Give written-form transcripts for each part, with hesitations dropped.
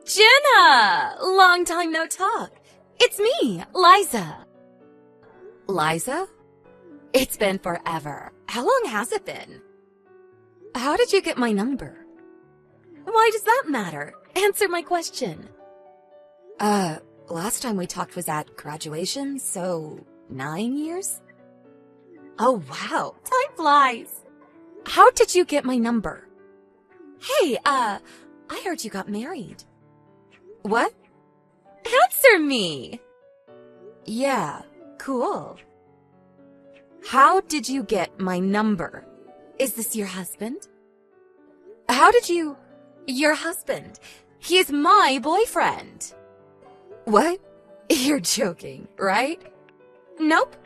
Jenna! Long time no talk. It's me, Liza. Liza? It's been forever. How long has it been? How did you get my number? Why does that matter? Answer my question. Last time we talked was at graduation, so 9 years? Oh, wow. Time flies. How did you get my number? Hey, I heard you got married. What? Answer me! Yeah, cool. How did you get my number? Is this your husband? How did you... Your husband. He's my boyfriend. What? You're joking, right? Nope.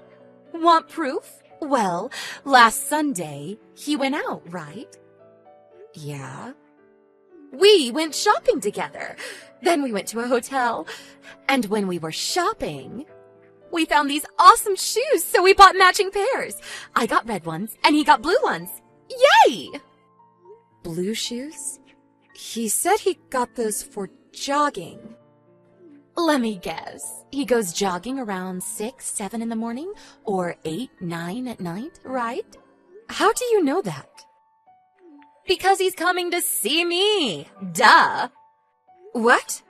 Want proof? Well, last Sunday, he went out, right? Yeah. We went shopping together. Then we went to a hotel. And when we were shopping, we found these awesome shoes, so we bought matching pairs. I got red ones, and he got blue ones. Yay! Blue shoes? He said he got those for jogging. Let me guess. He goes jogging around 6, 7 in the morning, or 8, 9 at night, right? How do you know that? Because he's coming to see me. Duh. What?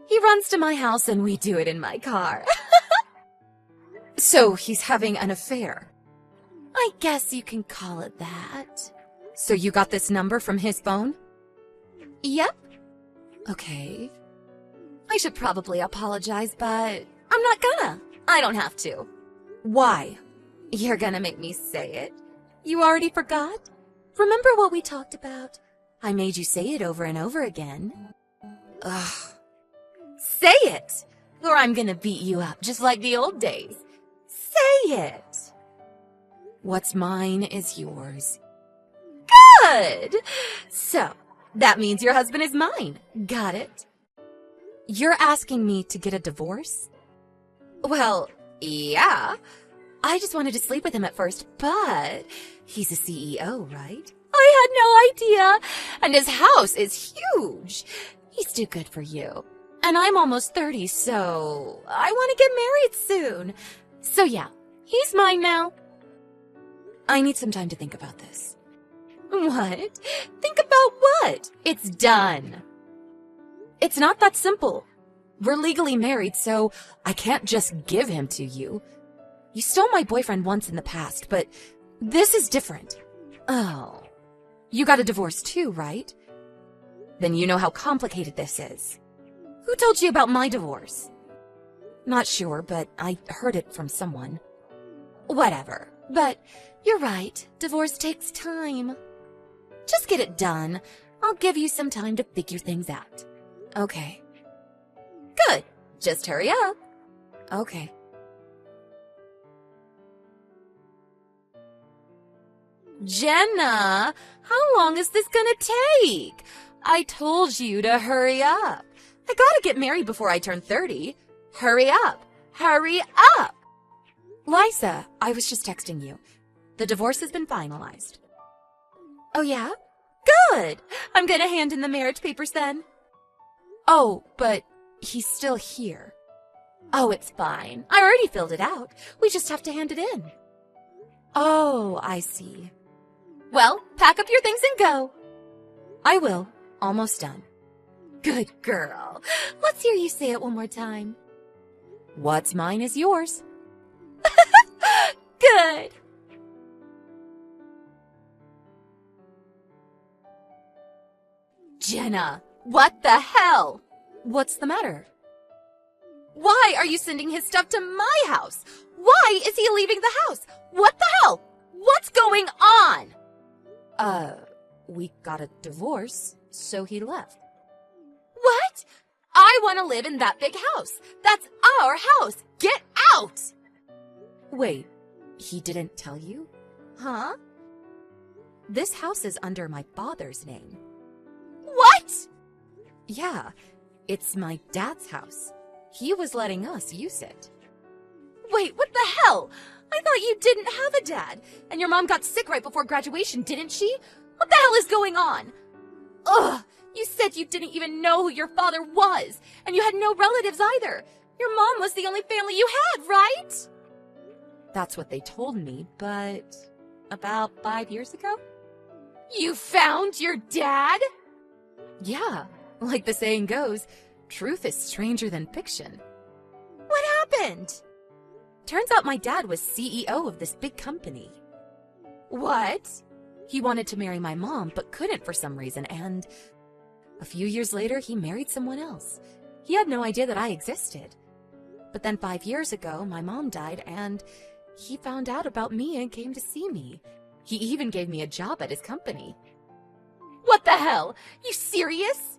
He runs to my house and we do it in my car. So he's having an affair. I guess you can call it that. So you got this number from his phone? Yep. Okay. I should probably apologize, but I'm not gonna. I don't have to. Why? You're gonna make me say it. You already forgot? Remember what we talked about? I made you say it over and over again. Ugh. Say it, or I'm gonna beat you up just like the old days. Say it. What's mine is yours. Good! So, that means your husband is mine. Got it? You're asking me to get a divorce? Well, yeah. I just wanted to sleep with him at first, but he's a CEO, right? I had no idea. And his house is huge. He's too good for you. And I'm almost 30, so I want to get married soon. So yeah, he's mine now. I need some time to think about this. What? Think about what? It's done. It's not that simple. We're legally married, so I can't just give him to you. You stole my boyfriend once in the past, but this is different. Oh. You got a divorce too, right? Then you know how complicated this is. Who told you about my divorce? Not sure, but I heard it from someone. Whatever. But you're right. Divorce takes time. Just get it done. I'll give you some time to figure things out. Okay. Good. Just hurry up. Okay. Jenna, how long is this gonna take? I told you to hurry up. I gotta get married before I turn 30. Hurry up. Hurry up. Liza, I was just texting you. The divorce has been finalized. Oh, yeah? Good. I'm gonna hand in the marriage papers then. Oh, but he's still here. Oh, it's fine. I already filled it out. We just have to hand it in. Oh, I see. Well, pack up your things and go. I will. Almost done. Good girl. Let's hear you say it one more time. What's mine is yours. Good. Jenna, what the hell? What's the matter? Why are you sending his stuff to my house? Why is he leaving the house? What the hell? What's going on? We got a divorce, so he left. What? I want to live in that big house. That's our house. Get out! Wait, he didn't tell you? Huh? This house is under my father's name. What? Yeah, it's my dad's house. He was letting us use it. Wait, what the hell? I thought you didn't have a dad, and your mom got sick right before graduation, didn't she? What the hell is going on? Ugh, You said you didn't even know who your father was, and you had no relatives either. Your mom was the only family you had, right? That's what they told me, but about 5 years ago? You found your dad? Yeah, like the saying goes, truth is stranger than fiction. What happened? Turns out my dad was CEO of this big company. What? He wanted to marry my mom, but couldn't for some reason, and a few years later, he married someone else. He had no idea that I existed. But then 5 years ago, my mom died, and he found out about me and came to see me. He even gave me a job at his company. What the hell? You serious?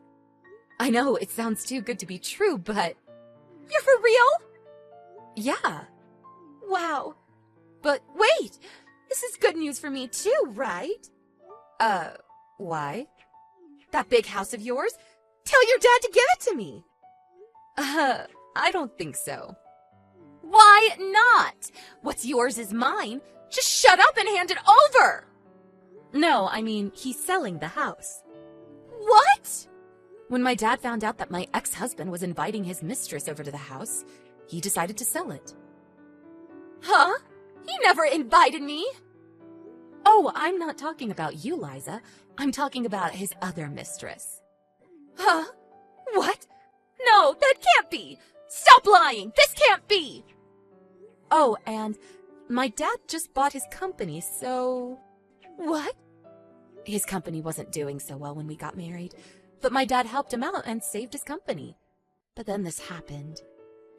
I know, it sounds too good to be true, but... You're for real? Yeah. Wow. But wait, this is good news for me too, right? Why? That big house of yours? Tell your dad to give it to me. I don't think so. Why not? What's yours is mine. Just shut up and hand it over. No, I mean, he's selling the house. What? When my dad found out that my ex-husband was inviting his mistress over to the house, he decided to sell it. Huh? He never invited me. Oh, I'm not talking about you, Liza. I'm talking about his other mistress. Huh? What? No, that can't be. Stop lying. This can't be. Oh, and my dad just bought his company, so... What? His company wasn't doing so well when we got married, but my dad helped him out and saved his company. But then this happened.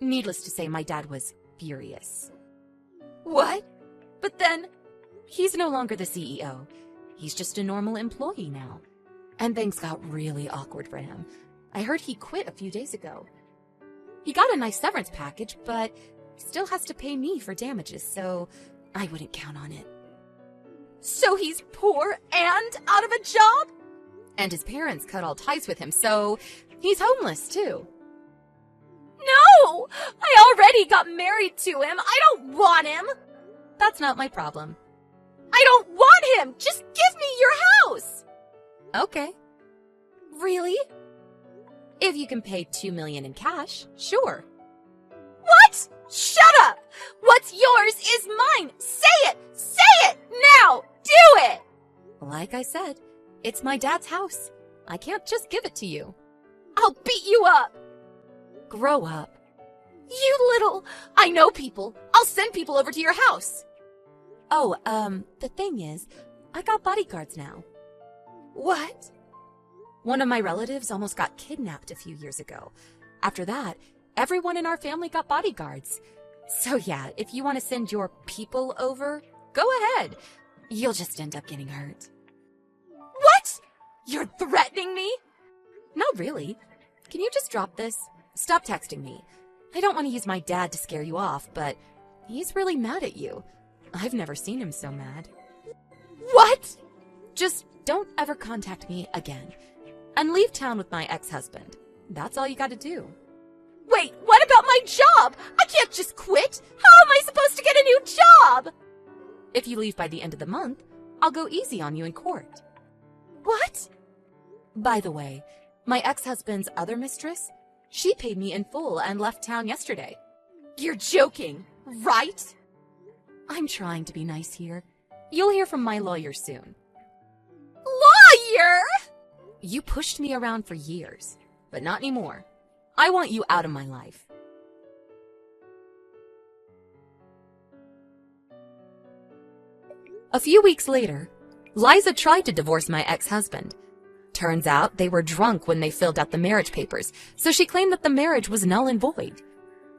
Needless to say, my dad was furious. What? But then... He's no longer the CEO. He's just a normal employee now. And things got really awkward for him. I heard he quit a few days ago. He got a nice severance package, but still has to pay me for damages, so I wouldn't count on it. So he's poor and out of a job? And his parents cut all ties with him, so he's homeless too. No! I already got married to him. I don't want him. That's not my problem. I don't want him! Just give me your house! Okay. Really? If you can pay $2 million in cash, sure. What? Shut up! What's yours is mine! Say it! Say it! Now! Do it! Like I said, it's my dad's house. I can't just give it to you. I'll beat you up! Grow up. You little... I know people. I'll send people over to your house. Oh, the thing is, I got bodyguards now. What? One of my relatives almost got kidnapped a few years ago. After that, everyone in our family got bodyguards. So yeah, if you want to send your people over, go ahead. You'll just end up getting hurt. What? You're threatening me? Not really. Can you just drop this? Stop texting me. I don't want to use my dad to scare you off, but he's really mad at you. I've never seen him so mad. What? Just don't ever contact me again. And leave town with my ex-husband. That's all you gotta do. Wait, what about my job? I can't just quit. How am I supposed to get a new job? If you leave by the end of the month, I'll go easy on you in court. What? By the way, my ex-husband's other mistress, she paid me in full and left town yesterday. You're joking, right? I'm trying to be nice here. You'll hear from my lawyer soon. Lawyer? You pushed me around for years, but not anymore. I want you out of my life. A few weeks later, Liza tried to divorce my ex-husband. Turns out they were drunk when they filled out the marriage papers, so she claimed that the marriage was null and void.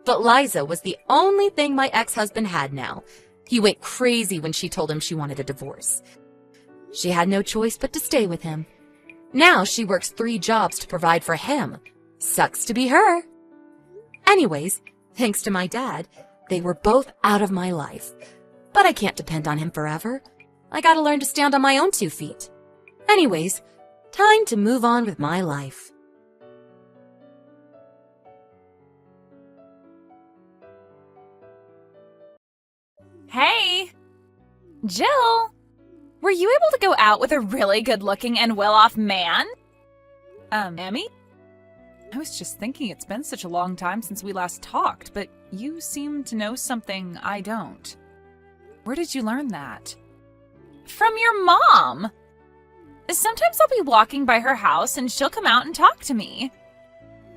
But Liza was the only thing my ex-husband had now. He went crazy when she told him she wanted a divorce. She had no choice but to stay with him. Now she works 3 jobs to provide for him. Sucks to be her. Anyways, thanks to my dad, they were both out of my life. But I can't depend on him forever. I gotta learn to stand on my own 2 feet. Anyways, time to move on with my life. Hey! Jill! Were you able to go out with a really good-looking and well-off man? Emmy? I was just thinking it's been such a long time since we last talked, but you seem to know something I don't. Where did you learn that? From your mom! Sometimes I'll be walking by her house and she'll come out and talk to me.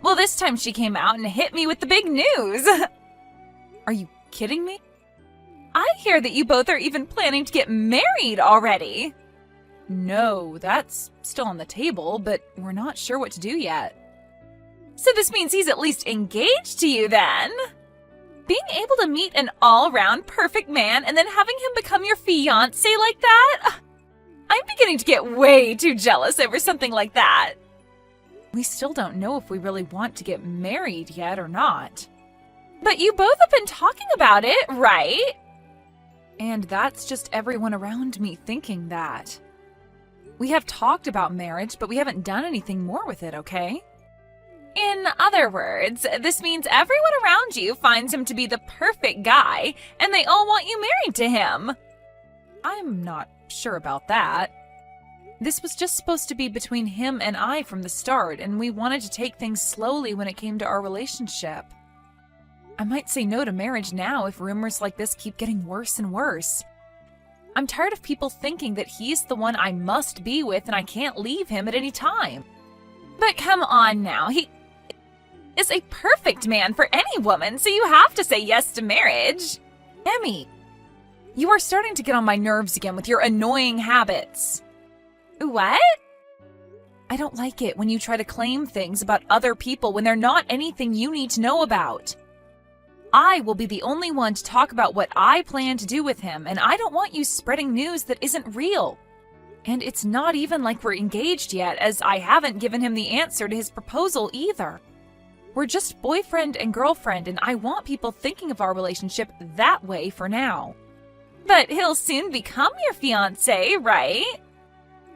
Well, this time she came out and hit me with the big news. Are you kidding me? I hear that you both are even planning to get married already. No, that's still on the table, but we're not sure what to do yet. So this means he's at least engaged to you then? Being able to meet an all-round perfect man and then having him become your fiancé like that? I'm beginning to get way too jealous over something like that. We still don't know if we really want to get married yet or not. But you both have been talking about it, right? And that's just everyone around me thinking that. We have talked about marriage, but we haven't done anything more with it, okay? In other words, this means everyone around you finds him to be the perfect guy, and they all want you married to him. I'm not sure about that. This was just supposed to be between him and I from the start, and we wanted to take things slowly when it came to our relationship. I might say no to marriage now if rumors like this keep getting worse and worse. I'm tired of people thinking that he's the one I must be with and I can't leave him at any time. But come on now, he is a perfect man for any woman, so you have to say yes to marriage. Emmy, you are starting to get on my nerves again with your annoying habits. What? I don't like it when you try to claim things about other people when they're not anything you need to know about. I will be the only one to talk about what I plan to do with him, and I don't want you spreading news that isn't real. And it's not even like we're engaged yet, as I haven't given him the answer to his proposal either. We're just boyfriend and girlfriend, and I want people thinking of our relationship that way for now. But he'll soon become your fiancé, right?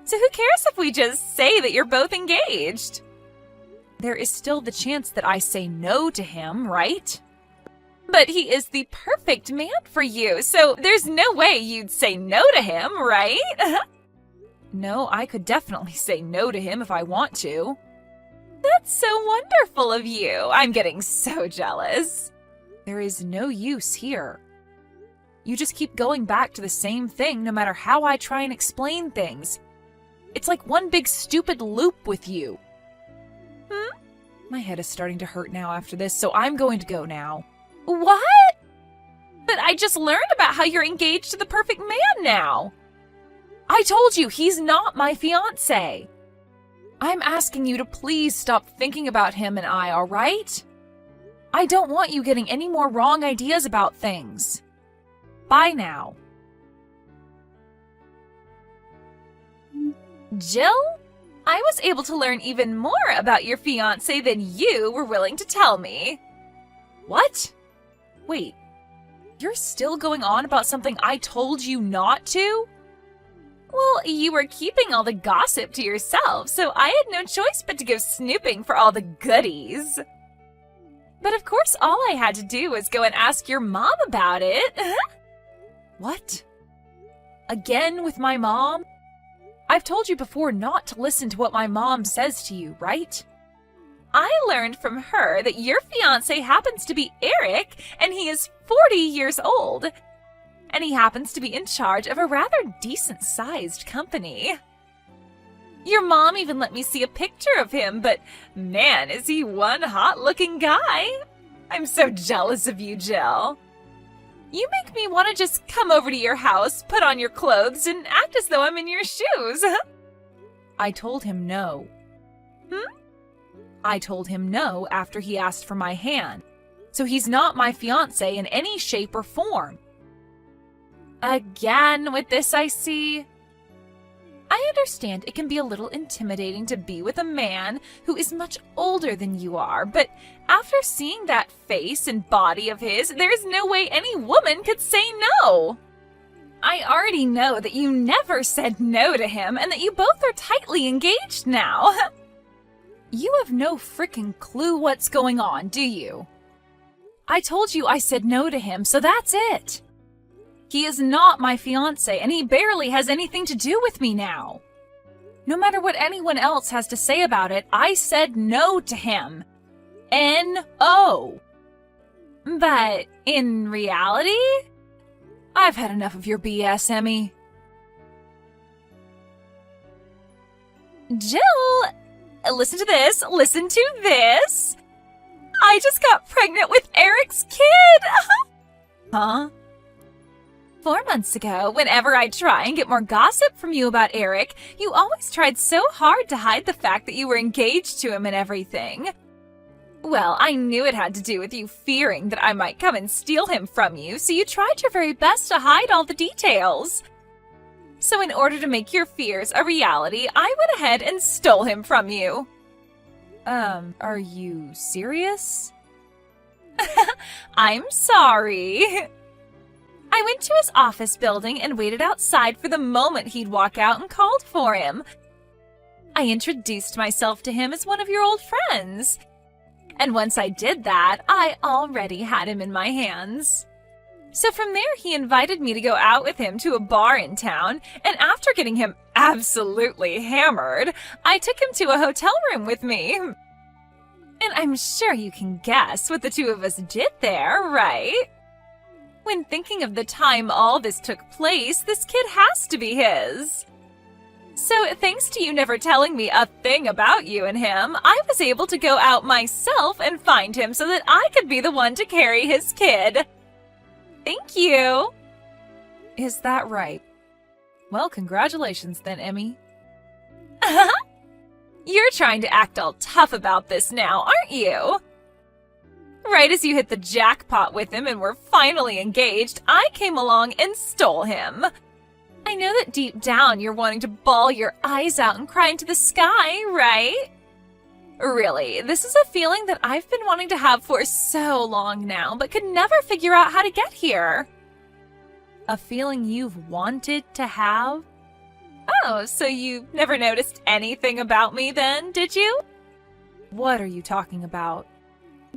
So who cares if we just say that you're both engaged? There is still the chance that I say no to him, right? But he is the perfect man for you, so there's no way you'd say no to him, right? No, I could definitely say no to him if I want to. That's so wonderful of you. I'm getting so jealous. There is no use here. You just keep going back to the same thing no matter how I try and explain things. It's like one big stupid loop with you. My head is starting to hurt now after this, so I'm going to go now. What? But I just learned about how you're engaged to the perfect man now. I told you, he's not my fiancé. I'm asking you to please stop thinking about him and I, all right? I don't want you getting any more wrong ideas about things. Bye now. Jill, I was able to learn even more about your fiancé than you were willing to tell me. What? Wait, you're still going on about something I told you not to? Well, you were keeping all the gossip to yourself, so I had no choice but to go snooping for all the goodies. But of course, all I had to do was go and ask your mom about it. What? Again with my mom? I've told you before not to listen to what my mom says to you, right? I learned from her that your fiancé happens to be Eric, and he is 40 years old. And he happens to be in charge of a rather decent-sized company. Your mom even let me see a picture of him, but man, is he one hot-looking guy. I'm so jealous of you, Jill. You make me want to just come over to your house, put on your clothes, and act as though I'm in your shoes. I told him no. I told him no after he asked for my hand, so he's not my fiancé in any shape or form. Again with this, I see. I understand it can be a little intimidating to be with a man who is much older than you are, but after seeing that face and body of his, there's no way any woman could say no. I already know that you never said no to him and that you both are tightly engaged now. You have no frickin' clue what's going on, do you? I told you I said no to him, so that's it. He is not my fiancé, and he barely has anything to do with me now. No matter what anyone else has to say about it, I said no to him. N-O. But in reality, I've had enough of your BS, Emmy. Jill, listen to this. Listen to this. I just got pregnant with Eric's kid. Huh? 4 months ago, whenever I'd try and get more gossip from you about Eric, you always tried so hard to hide the fact that you were engaged to him and everything. Well, I knew it had to do with you fearing that I might come and steal him from you, so you tried your very best to hide all the details. So in order to make your fears a reality, I went ahead and stole him from you. Are you serious? I'm sorry. I went to his office building and waited outside for the moment he'd walk out and called for him. I introduced myself to him as one of your old friends. And once I did that, I already had him in my hands. So from there, he invited me to go out with him to a bar in town, and after getting him absolutely hammered, I took him to a hotel room with me. And I'm sure you can guess what the two of us did there, right? When thinking of the time all this took place, this kid has to be his. So thanks to you never telling me a thing about you and him, I was able to go out myself and find him so that I could be the one to carry his kid. Thank you. Is that right? Well, congratulations then, Emmy. You're trying to act all tough about this now, aren't you? Right as you hit the jackpot with him and were finally engaged, I came along and stole him. I know that deep down you're wanting to bawl your eyes out and cry into the sky, right? Really, this is a feeling that I've been wanting to have for so long now, but could never figure out how to get here. A feeling you've wanted to have? Oh, so you never noticed anything about me then, did you? What are you talking about?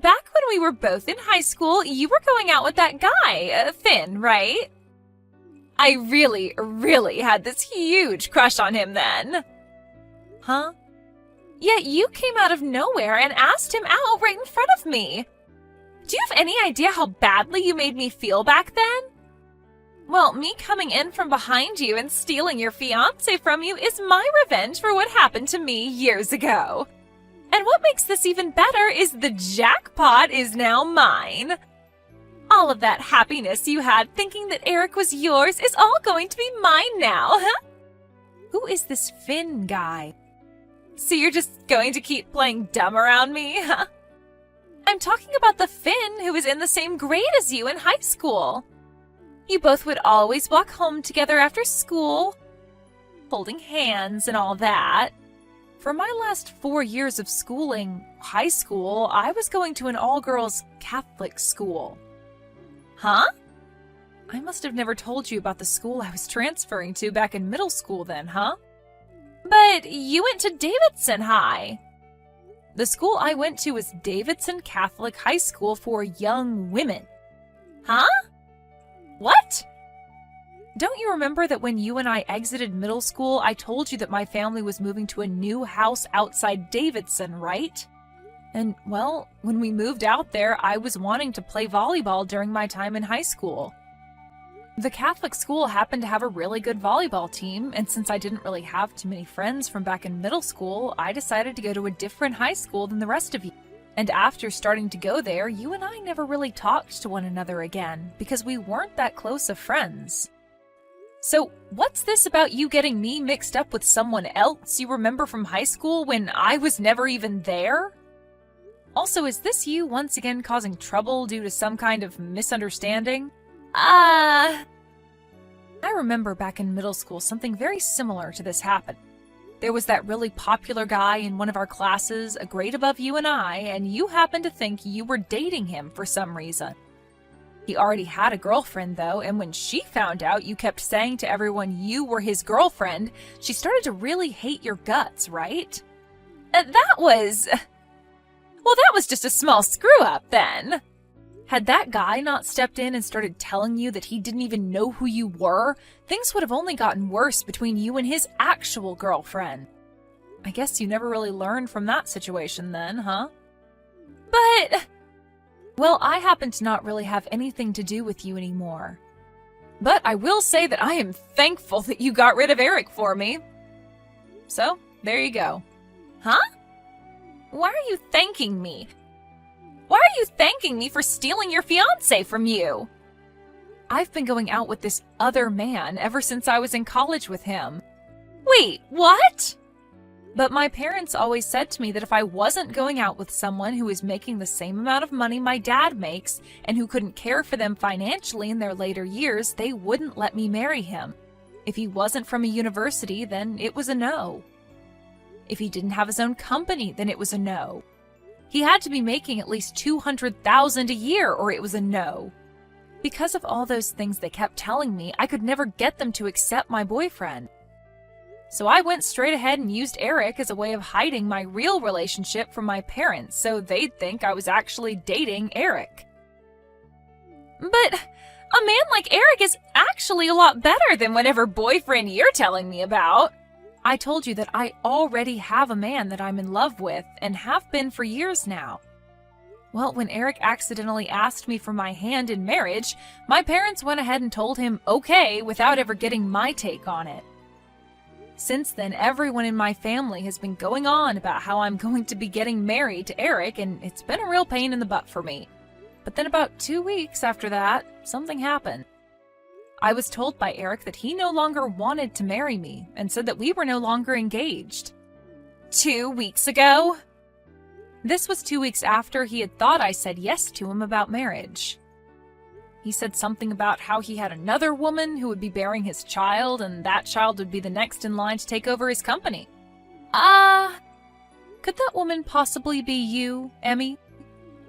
Back when we were both in high school, you were going out with that guy, Finn, right? I really had this huge crush on him then. Huh? Yet you came out of nowhere and asked him out right in front of me. Do you have any idea how badly you made me feel back then? Well, me coming in from behind you and stealing your fiancé from you is my revenge for what happened to me years ago. And what makes this even better is the jackpot is now mine. All of that happiness you had thinking that Eric was yours is all going to be mine now, huh? Who is this Finn guy? So you're just going to keep playing dumb around me, huh? I'm talking about the Finn who was in the same grade as you in high school. You both would always walk home together after school, holding hands and all that. For my last 4 years of schooling, high school, I was going to an all-girls Catholic school. Huh? I must have never told you about the school I was transferring to back in middle school then, huh? But you went to Davidson High. The school I went to was Davidson Catholic High School for young women. Huh? What? Don't you remember that when you and I exited middle school, I told you that my family was moving to a new house outside Davidson, right? And, well, when we moved out there, I was wanting to play volleyball during my time in high school. The Catholic school happened to have a really good volleyball team, and since I didn't really have too many friends from back in middle school, I decided to go to a different high school than the rest of you. And after starting to go there, you and I never really talked to one another again, because we weren't that close of friends. So, what's this about you getting me mixed up with someone else you remember from high school when I was never even there? Also, is this you once again causing trouble due to some kind of misunderstanding? I remember back in middle school something very similar to this happened. There was that really popular guy in one of our classes, a grade above you and you happened to think you were dating him for some reason. He already had a girlfriend, though, and when she found out you kept saying to everyone you were his girlfriend, she started to really hate your guts, right? That was just a small screw-up, then. Had that guy not stepped in and started telling you that he didn't even know who you were, things would have only gotten worse between you and his actual girlfriend. I guess you never really learned from that situation then, huh? But... Well, I happen to not really have anything to do with you anymore. But I will say that I am thankful that you got rid of Eric for me. So, there you go. Huh? Why are you thanking me? Why are you thanking me for stealing your fiancé from you? I've been going out with this other man ever since I was in college with him. Wait, what? But my parents always said to me that if I wasn't going out with someone who was making the same amount of money my dad makes and who couldn't care for them financially in their later years, they wouldn't let me marry him. If he wasn't from a university, then it was a no. If he didn't have his own company, then it was a no. He had to be making at least $200,000 a year or it was a no. Because of all those things they kept telling me, I could never get them to accept my boyfriend. So I went straight ahead and used Eric as a way of hiding my real relationship from my parents so they'd think I was actually dating Eric. But a man like Eric is actually a lot better than whatever boyfriend you're telling me about. I told you that I already have a man that I'm in love with and have been for years now. Well, when Eric accidentally asked me for my hand in marriage, my parents went ahead and told him okay without ever getting my take on it. Since then, everyone in my family has been going on about how I'm going to be getting married to Eric, and it's been a real pain in the butt for me. But then about 2 weeks after that, something happened. I was told by Eric that he no longer wanted to marry me and said that we were no longer engaged. 2 weeks ago? This was 2 weeks after he had thought I said yes to him about marriage. He said something about how he had another woman who would be bearing his child and that child would be the next in line to take over his company. Could that woman possibly be you, Emmy?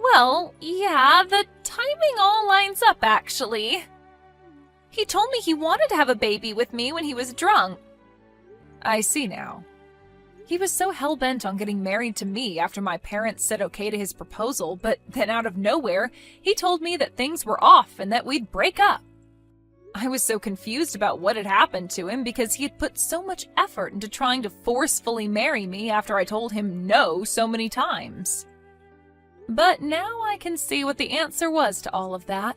Well, yeah, the timing all lines up actually. He told me he wanted to have a baby with me when he was drunk. I see now. He was so hell-bent on getting married to me after my parents said okay to his proposal, but then out of nowhere, he told me that things were off and that we'd break up. I was so confused about what had happened to him because he had put so much effort into trying to forcefully marry me after I told him no so many times. But now I can see what the answer was to all of that.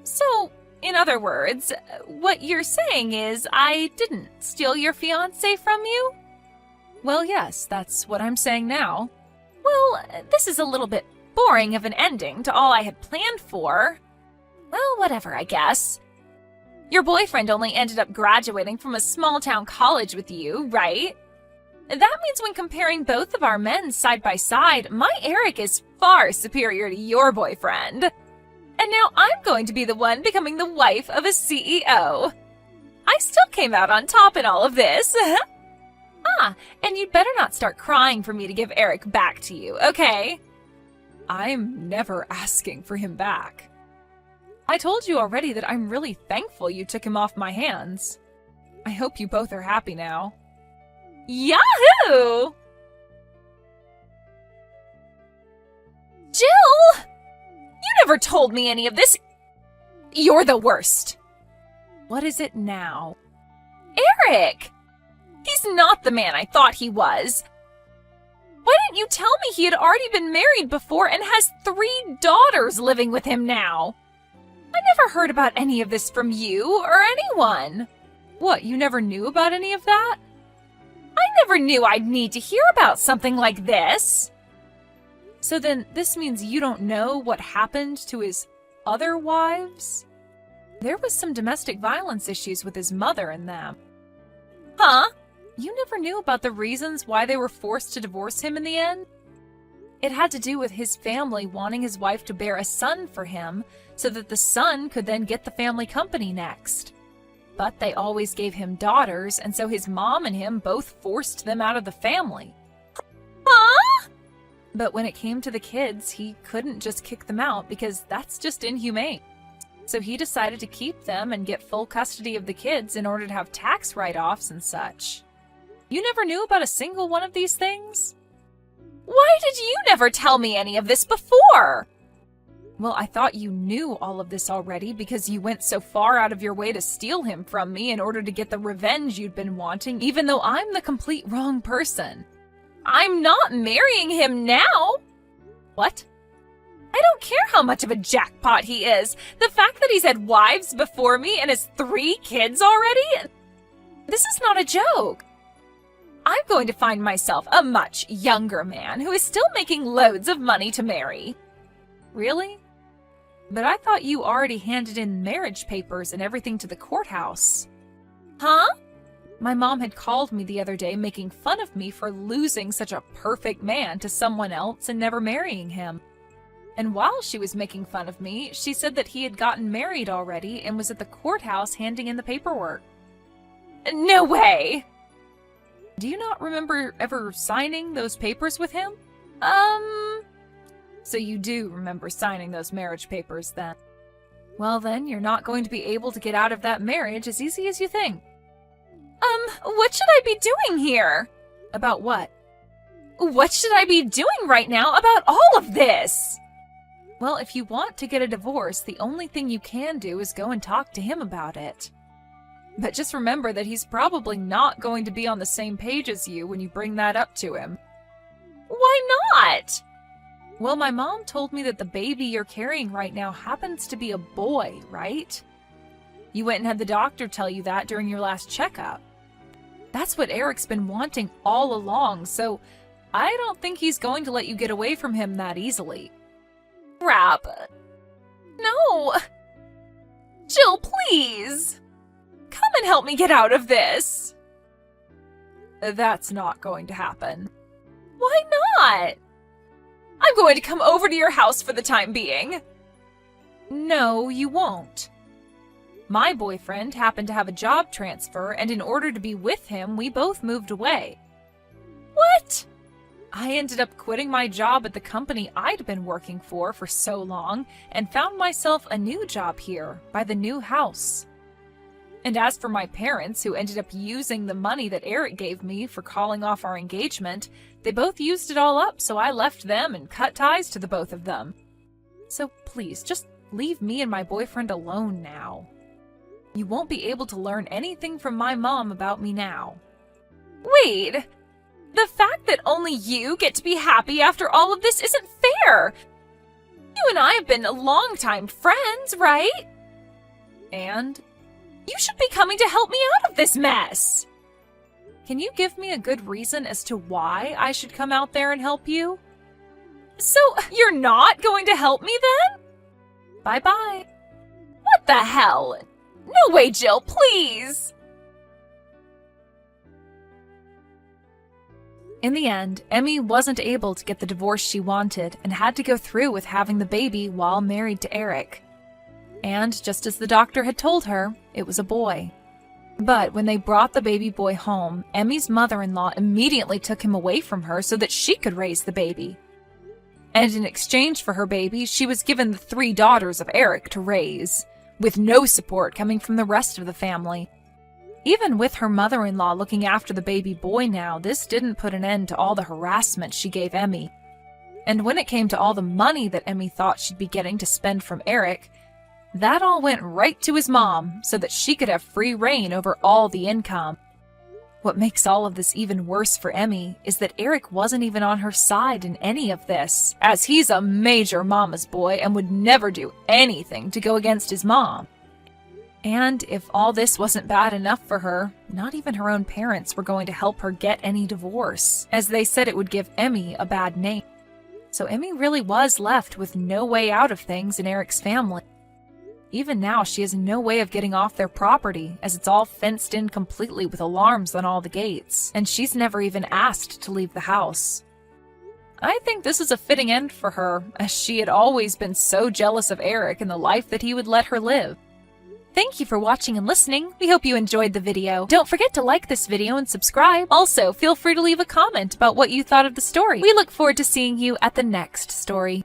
So, in other words, what you're saying is I didn't steal your fiancé from you? Well, yes, that's what I'm saying now. Well, this is a little bit boring of an ending to all I had planned for. Well, whatever, I guess. Your boyfriend only ended up graduating from a small-town college with you, right? That means when comparing both of our men side by side, my Eric is far superior to your boyfriend. And now I'm going to be the one becoming the wife of a CEO. I still came out on top in all of this. And you'd better not start crying for me to give Eric back to you, okay? I'm never asking for him back. I told you already that I'm really thankful you took him off my hands. I hope you both are happy now. Yahoo! Jill! You never told me any of this. You're the worst. What is it now? Eric! He's not the man I thought he was. Why didn't you tell me he had already been married before and has 3 daughters living with him now? I never heard about any of this from you or anyone. What, you never knew about any of that? I never knew I'd need to hear about something like this. So then, this means you don't know what happened to his other wives? There was some domestic violence issues with his mother and them. Huh? You never knew about the reasons why they were forced to divorce him in the end? It had to do with his family wanting his wife to bear a son for him so that the son could then get the family company next. But they always gave him daughters, and so his mom and him both forced them out of the family. Huh? But when it came to the kids, he couldn't just kick them out because that's just inhumane. So he decided to keep them and get full custody of the kids in order to have tax write-offs and such. You never knew about a single one of these things? Why did you never tell me any of this before? Well, I thought you knew all of this already because you went so far out of your way to steal him from me in order to get the revenge you'd been wanting, even though I'm the complete wrong person. I'm not marrying him now! What? I don't care how much of a jackpot he is. The fact that he's had wives before me and has 3 kids already? This is not a joke. I'm going to find myself a much younger man who is still making loads of money to marry. Really? But I thought you already handed in marriage papers and everything to the courthouse. Huh? My mom had called me the other day making fun of me for losing such a perfect man to someone else and never marrying him. And while she was making fun of me, she said that he had gotten married already and was at the courthouse handing in the paperwork. No way! Do you not remember ever signing those papers with him? So you do remember signing those marriage papers then. Well then, you're not going to be able to get out of that marriage as easy as you think. What should I be doing here? About what? What should I be doing right now about all of this? Well, if you want to get a divorce, the only thing you can do is go and talk to him about it. But just remember that he's probably not going to be on the same page as you when you bring that up to him. Why not? Well, my mom told me that the baby you're carrying right now happens to be a boy, right? You went and had the doctor tell you that during your last checkup. That's what Eric's been wanting all along, so I don't think he's going to let you get away from him that easily. Crap. No. Jill, please. Come and help me get out of this. That's not going to happen. Why not? I'm going to come over to your house for the time being. No, you won't. My boyfriend happened to have a job transfer, and in order to be with him, we both moved away. What? I ended up quitting my job at the company I'd been working for so long and found myself a new job here by the new house. And as for my parents, who ended up using the money that Eric gave me for calling off our engagement, they both used it all up, so I left them and cut ties to the both of them. So please, just leave me and my boyfriend alone now. You won't be able to learn anything from my mom about me now. Wait! The fact that only you get to be happy after all of this isn't fair! You and I have been longtime friends, right? And? You should be coming to help me out of this mess! Can you give me a good reason as to why I should come out there and help you? So, you're not going to help me then? Bye-bye. What the hell? No way, Jill, please! In the end, Emmy wasn't able to get the divorce she wanted and had to go through with having the baby while married to Eric. And just as the doctor had told her, it was a boy. But when they brought the baby boy home, Emmy's mother-in-law immediately took him away from her so that she could raise the baby. And in exchange for her baby, she was given the 3 daughters of Eric to raise, with no support coming from the rest of the family. Even with her mother-in-law looking after the baby boy now, this didn't put an end to all the harassment she gave Emmy. And when it came to all the money that Emmy thought she'd be getting to spend from Eric, that all went right to his mom so that she could have free reign over all the income. What makes all of this even worse for Emmy is that Eric wasn't even on her side in any of this, as he's a major mama's boy and would never do anything to go against his mom. And if all this wasn't bad enough for her, not even her own parents were going to help her get any divorce, as they said it would give Emmy a bad name. So Emmy really was left with no way out of things in Eric's family. Even now, she has no way of getting off their property, as it's all fenced in completely with alarms on all the gates, and she's never even asked to leave the house. I think this is a fitting end for her, as she had always been so jealous of Eric and the life that he would let her live. Thank you for watching and listening. We hope you enjoyed the video. Don't forget to like this video and subscribe. Also, feel free to leave a comment about what you thought of the story. We look forward to seeing you at the next story.